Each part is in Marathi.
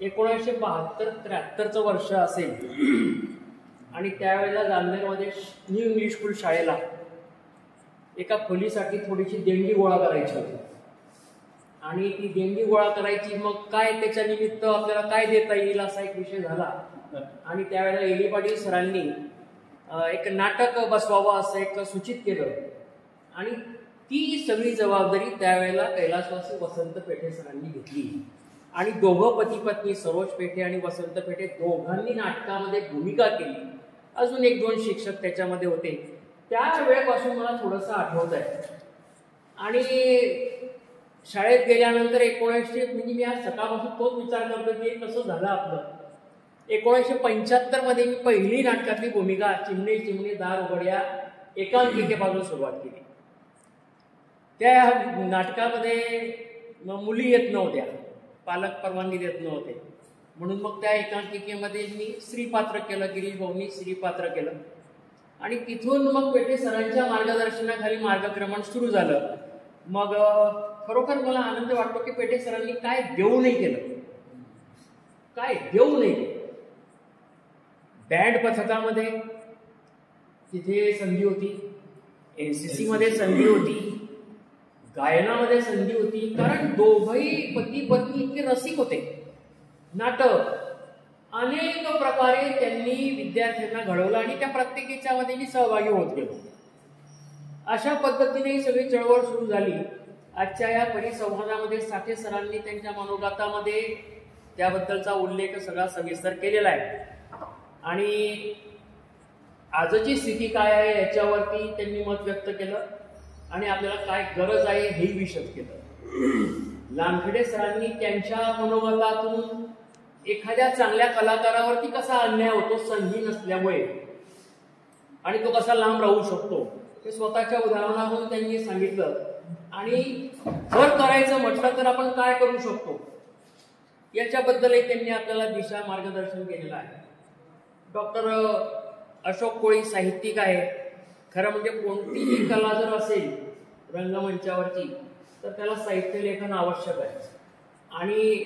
1972-73चं वर्ष असेल आणि त्यावेळेला जामनेरमध्ये न्यू इंग्लिश स्कूल शाळेला एका खोलीसाठी थोडीशी देणगी गोळा करायची होती आणि ती देणगी गोळा करायची. मग काय त्याच्या निमित्त आपल्याला काय देता येईल असा एक विषय झाला आणि त्यावेळेला एली पाटील सरांनी एक नाटक बसवावं असं एक सूचित केलं आणि ती सगळी जबाबदारी त्यावेळेला कैलासवासी वसंत पेठे सरांनी घेतली आणि दोघं पती पत्नी सरोज पेठे आणि वसंत पेठे दोघांनी नाटकामध्ये भूमिका केली. अजून एक दोन शिक्षक त्याच्यामध्ये होते. त्या वेळेपासून मला थोडंसं आठवत आहे. आणि शाळेत गेल्यानंतर 1900 म्हणजे मी आज सकाळपासून तोच विचार करतो की कसं झालं आपलं. 1975 मी पहिली नाटकातली भूमिका चिमणे चिमणे दार उघड्या एकांकिकेपासून सुरुवात केली. त्या नाटकामध्ये मुली येत नव्हत्या, पालक परवानगी देत नव्हते, म्हणून मग त्या एकांकिकेमध्ये मी स्त्रीपात्र केलं, गिरीश भाऊंनी स्त्रीपात्र केलं आणि तिथून मग पेठे सरांच्या मार्गदर्शनाखाली मार्गक्रमण सुरू झालं. मग खरोखर मला आनंद वाटतो की पेठे सरांनी काय देऊ नाही केलं, काय देऊ नाही केलं. बँड पथकामध्ये तिथे संधी होती, NCC मध्ये संधी होती, गायनामध्ये संधी होती, कारण दोघंही पती पत्नी इतके रसिक होते. नाटक अनेक प्रकारे त्यांनी विद्यार्थ्यांना घडवलं आणि त्या प्रत्येकीच्या मध्ये मी सहभागी होत गेलो. अशा पद्धतीने ही सगळी चळवळ सुरू झाली. आजच्या या परिसंवादामध्ये साठे सरांनी त्यांच्या मनोगतामध्ये त्याबद्दलचा उल्लेख सगळा सविस्तर केलेला आहे आणि आजची स्थिती काय आहे याच्यावरती त्यांनी मत व्यक्त केलं आणि आपल्याला काय गरज आहे हेही विशद केलं. लामखेडे सरांनी त्यांच्या मनोगतातून एखाद्या चांगल्या कलाकारावरती कसा अन्याय होतो संधी नसल्यामुळे आणि तो कसा लांब राहू शकतो हे स्वतःच्या उदाहरणातून त्यांनी सांगितलं. आणि जर करायचं म्हटलं तर आपण काय करू शकतो याच्याबद्दलही त्यांनी आपल्याला दिशा मार्गदर्शन केलेलं आहे. डॉक्टर अशोक कोळी साहित्यिक आहे. खरं म्हणजे कोणतीही कला जर असेल रंगमंचावरची तर त्याला साहित्य लेखन आवश्यक आहे आणि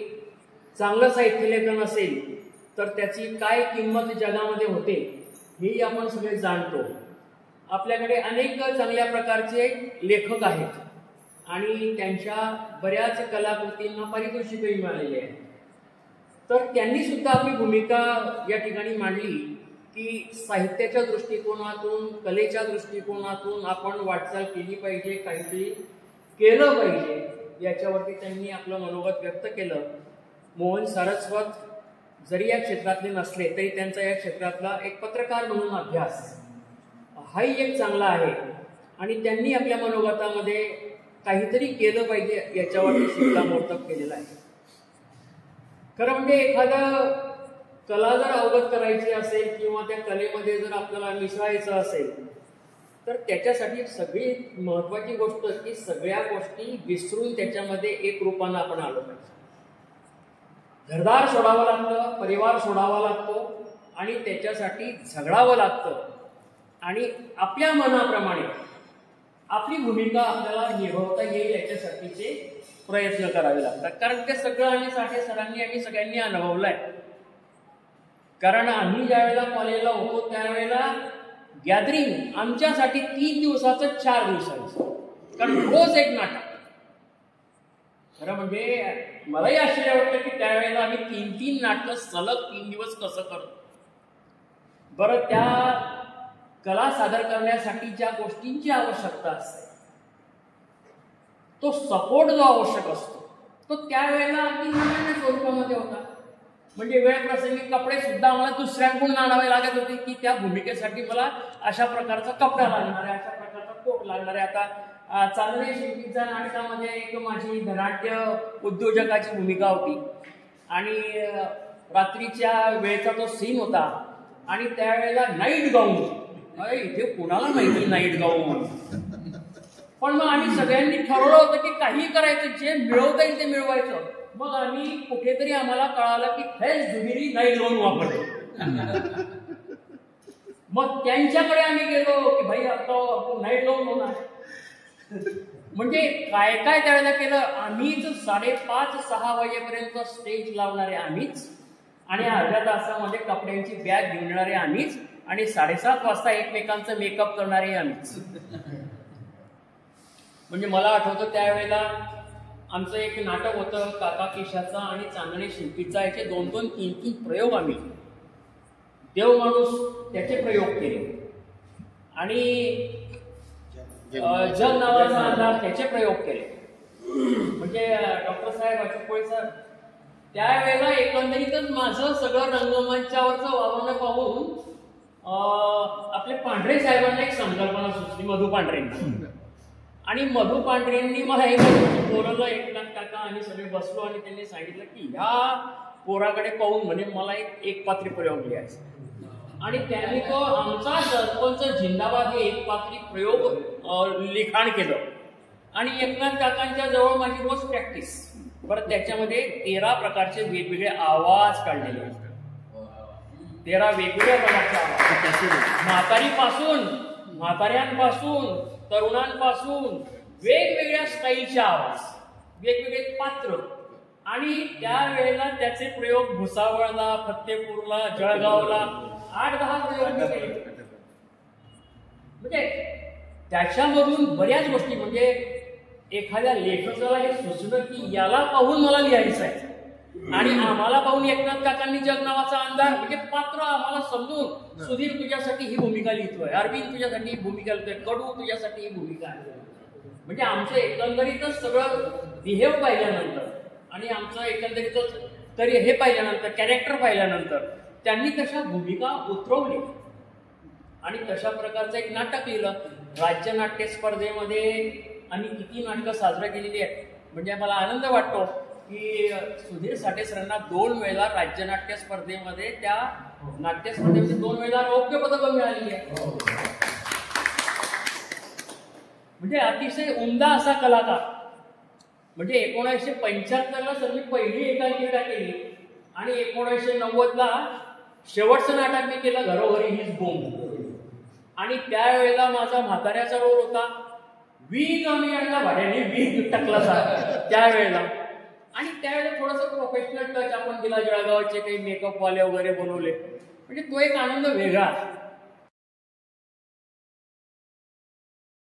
चांगलं साहित्य लेखन असेल तर त्याची काय किंमत जगामध्ये होते हेही आपण सगळे जाणतो. आपल्याकडे अनेक चांगल्या प्रकारचे लेखक आहेत आणि त्यांच्या बऱ्याच कलाकृतींना पारितोषिकही मिळालेले आहे. तर त्यांनी सुद्धा आपली भूमिका या ठिकाणी मांडली की साहित्याच्या दृष्टिकोनातून कलेच्या दृष्टिकोनातून आपण वाटचाल केली पाहिजे, काहीतरी केलं पाहिजे याच्यावरती त्यांनी आपलं मनोगत व्यक्त केलं. मोहन सारस्वत जरी या क्षेत्रातले नसले तरी त्यांचा या क्षेत्रातला एक पत्रकार म्हणून अभ्यास हाही एक चांगला आहे आणि त्यांनी आपल्या मनोगतामध्ये काहीतरी केलं पाहिजे याच्यावरती शिक्कामोर्तब केलेलं आहे. खरं म्हणजे एखादा कला जर अवगत करायची असेल किंवा त्या कलेमध्ये जर आपल्याला मिसळायचं असेल तर त्याच्यासाठी सगळी महत्वाची गोष्ट की सगळ्या गोष्टी विसरून त्याच्यामध्ये एक रूपानं आपण आलो पाहिजे. घरदार सोडावं लागतं, परिवार सोडावा लागतो आणि त्याच्यासाठी झगडावं लागतं आणि आपल्या मनाप्रमाणे आपली भूमिका आपल्याला निभावता येईल याच्यासाठीचे प्रयत्न करावे लागतात. कारण ते सगळं आम्ही साठे सरांनी आम्ही सगळ्यांनी अनुभवलंय. कारण आम्ही ज्या वेळेला कॉलेजला होतो त्यावेळेला गॅदरिंग आमच्यासाठी 3 दिवसाचं 4 दिवसांचं, कारण रोज एक नाटक. खरं म्हणजे मलाही आश्चर्य वाटतं की त्यावेळेला आम्ही 3-3 नाटकं सलग 3 दिवस कसं करतो. बरं, त्या कला सादर करण्यासाठी ज्या गोष्टींची आवश्यकता असते तो सपोर्ट जो आवश्यक असतो तो त्यावेळेला अगदी नव्या स्वरूपामध्ये होता. म्हणजे वेळ प्रसंगी कपडे सुद्धा आम्हाला दुसऱ्यांकडून आणावे लागत होते की त्या भूमिकेसाठी मला अशा प्रकारचा कपडा लागणार आहे, अशा प्रकारचा कोट लागणार आहे. आता चांदणे शिल्पीच्या नाटकामध्ये एक माझी धनाढ्य उद्योजकाची भूमिका होती आणि रात्रीच्या वेळेचा तो सीन होता आणि त्यावेळेला नाईट गाऊन. इथे कुणाला माहिती नाईट गाऊन, पण मग आम्ही सगळ्यांनी ठरवलं होतं की काही करायचं, जे मिळवता येईल ते मिळवायचं. मग आम्ही कुठेतरी आम्हाला कळालं की फ्रेश जुबिली नाईट गाऊन वापरतो. मग त्यांच्याकडे आम्ही गेलो की भाई आता नाईट गाऊन होणार. म्हणजे काय काय त्यावेळेला केलं, आम्हीच 5:30-6 वाजेपर्यंत स्टेज लावणारे आम्हीच, आणि अर्ध्या तासामध्ये कपड्यांची बॅग घेऊन येणारे आम्हीच, आणि 7:30 वाजता एकमेकांचं मेकअप करणारे आम्हीच. म्हणजे मला आठवतं त्यावेळेला आमचं एक नाटक होतं काका केशाचा आणि चांदणे शिंपीचा, याचे 2-2, 3-3 प्रयोग आम्ही देव माणूस त्याचे प्रयोग केले, आणि जग नावाचा अंधार त्याचे प्रयोग केले. म्हणजे डॉक्टर साहेब अचूकपोळे सर त्यावेळेला एकंदरीतच माझं सगळं रंगमंचावरचं वावरणं पाहून आपले पांढरे साहेबांना एक संकल्पना सुचली, मधु पांढरेंना. आणि मधु पांढरेंनी मला एक बोलवलं, एकनाथ काका आम्ही सगळे बसलो, आणि त्यांनी सांगितलं की ह्या पोराकडे पाहून म्हणे मला एक पात्री प्रयोग लिहायचा. आणि त्यांनी तो आमचा सरपंच जिंदाबाद हे एक पात्री प्रयोग लिखाण केलं. आणि एकनाथ काकांच्या जवळ माझी रोज प्रॅक्टिस. परत त्याच्यामध्ये 13 प्रकारचे वेगवेगळे आवाज काढलेले असतात. 13 वेगवेगळ्या प्रकारचे आवाज, म्हाताऱ्यांपासून तरुणांपासून वेगवेगळ्या स्टाईलचे आवाज, वेगवेगळे पात्र. आणि त्यावेळेला त्याचे प्रयोग भुसावळला, फत्तेपूरला, जळगावला 8-10 प्रयोग केले. म्हणजे त्याच्यामधून बऱ्याच गोष्टी, म्हणजे एखाद्या लेखकाला हे सुचलं की याला पाहून मला लिहायचं आहे, आणि आम्हाला पाहून एकनाथ काकांनी जग नावाचा अंधार म्हणजे पात्र आम्हाला समजून, सुधीर तुझ्यासाठी ही भूमिका लिहितोय, अरविंद तुझ्यासाठी ही भूमिका लिहितोय, कडू तुझ्यासाठी ही भूमिका आहे. म्हणजे आमचं एकंदरीतच सगळं बिहेव पाहिल्यानंतर, आणि आमचं एकंदरीतच तरी हे पाहिल्यानंतर, कॅरेक्टर पाहिल्यानंतर त्यांनी तशा भूमिका उतरवली, आणि तशा प्रकारचं एक नाटक लिहिलं. राज्य नाट्य स्पर्धेमध्ये आम्ही किती नाटकं साजरी केलेली आहेत. म्हणजे मला आनंद वाटतो की सुधीर साठे सरांना 2 वेळा राज्य नाट्य स्पर्धेमध्ये, त्या नाट्य स्पर्धेमध्ये 2 वेळा रौप्य पदकं मिळालेली आहे. म्हणजे अतिशय उमदा असा कलाकार. म्हणजे 1975ला सर मी पहिली एकांकिका केली, आणि 1990ला शेवटचं नाटक मी केलं घरोघरी हीच बोंब. आणि त्यावेळेला माझा म्हाताऱ्याचा रोल होता. वीज आम्ही आणला भाड्याने, वीज टाकला त्यावेळेला. आणि त्यावेळेला थोडंसं प्रोफेशनल टच आपण दिला, जळगावचे काही मेकअपवाले वगैरे बोलवले. म्हणजे तो एक आनंद वेगळा.